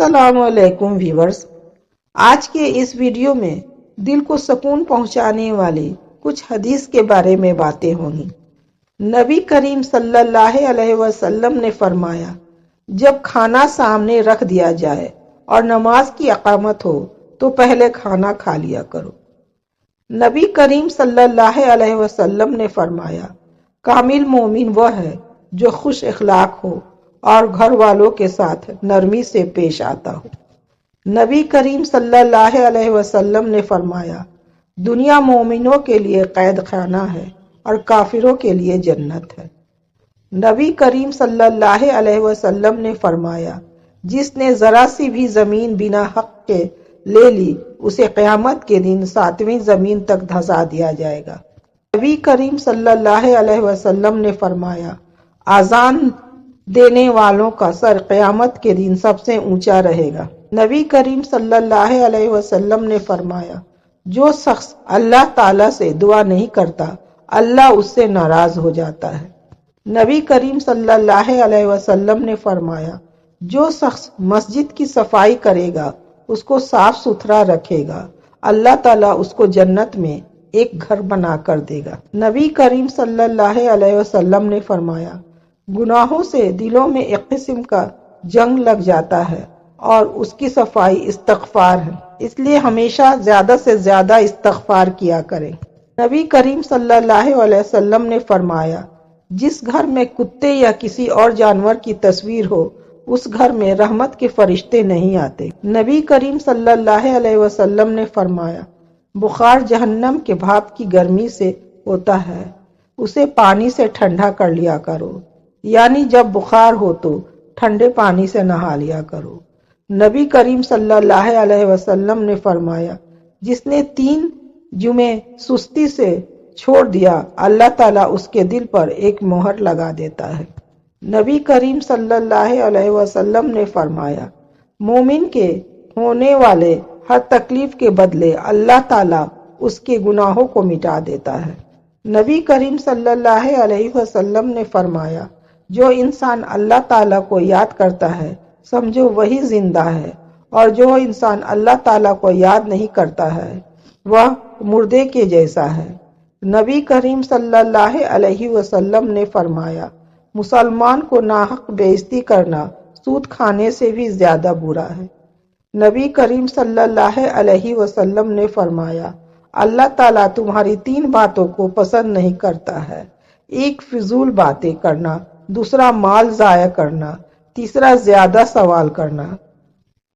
السلام علیکم ویورز، آج کے اس ویڈیو میں دل کو سکون پہنچانے والی کچھ حدیث کے بارے میں باتیں ہوں گی۔ نبی کریم صلی اللہ علیہ وسلم نے فرمایا، جب کھانا سامنے رکھ دیا جائے اور نماز کی اقامت ہو تو پہلے کھانا کھا لیا کرو۔ نبی کریم صلی اللہ علیہ وسلم نے فرمایا، کامل مومن وہ ہے جو خوش اخلاق ہو اور گھر والوں کے ساتھ نرمی سے پیش آتا ہو۔ نبی کریم صلی اللہ علیہ وسلم نے فرمایا، دنیا مومنوں کے لیے قید خانہ ہے اور کافروں کے لیے جنت ہے۔ نبی کریم صلی اللہ علیہ وسلم نے فرمایا، جس نے ذرا سی بھی زمین بنا حق کے لے لی اسے قیامت کے دن 7ویں زمین تک دھسا دیا جائے گا۔ نبی کریم صلی اللہ علیہ وسلم نے فرمایا، اذان دینے والوں کا سر قیامت کے دن سب سے اونچا رہے گا۔ نبی کریم صلی اللہ علیہ وسلم نے فرمایا، جو شخص اللہ تعالیٰ سے دعا نہیں کرتا اللہ اس سے ناراض ہو جاتا ہے۔ نبی کریم صلی اللہ علیہ وسلم نے فرمایا، جو شخص مسجد کی صفائی کرے گا اس کو صاف ستھرا رکھے گا اللہ تعالیٰ اس کو جنت میں ایک گھر بنا کر دے گا۔ نبی کریم صلی اللہ علیہ وسلم نے فرمایا، گناہوں سے دلوں میں ایک قسم کا جنگ لگ جاتا ہے اور اس کی صفائی استغفار ہے، اس لیے ہمیشہ زیادہ سے زیادہ استغفار کیا کریں۔ نبی کریم صلی اللہ علیہ وسلم نے فرمایا، جس گھر میں کتے یا کسی اور جانور کی تصویر ہو اس گھر میں رحمت کے فرشتے نہیں آتے۔ نبی کریم صلی اللہ علیہ وسلم نے فرمایا، بخار جہنم کے بھاپ کی گرمی سے ہوتا ہے، اسے پانی سے ٹھنڈا کر لیا کرو، یعنی جب بخار ہو تو ٹھنڈے پانی سے نہا لیا کرو۔ نبی کریم صلی اللہ علیہ وسلم نے فرمایا، جس نے 3 جمعے سستی سے چھوڑ دیا اللہ تعالیٰ اس کے دل پر ایک مہر لگا دیتا ہے۔ نبی کریم صلی اللہ علیہ وسلم نے فرمایا، مومن کے ہونے والے ہر تکلیف کے بدلے اللہ تعالیٰ اس کے گناہوں کو مٹا دیتا ہے۔ نبی کریم صلی اللہ علیہ وسلم نے فرمایا، جو انسان اللہ تعالیٰ کو یاد کرتا ہے سمجھو وہی زندہ ہے، اور جو انسان اللہ تعالیٰ کو یاد نہیں کرتا ہے وہ مردے کے جیسا ہے۔ نبی کریم صلی اللہ علیہ وسلم نے فرمایا، مسلمان کو ناحق بے عزتی کرنا سود کھانے سے بھی زیادہ برا ہے۔ نبی کریم صلی اللہ علیہ وسلم نے فرمایا، اللہ تعالیٰ تمہاری 3 باتوں کو پسند نہیں کرتا ہے، ایک فضول باتیں کرنا، دوسرا مال ضائع کرنا، تیسرا زیادہ سوال کرنا۔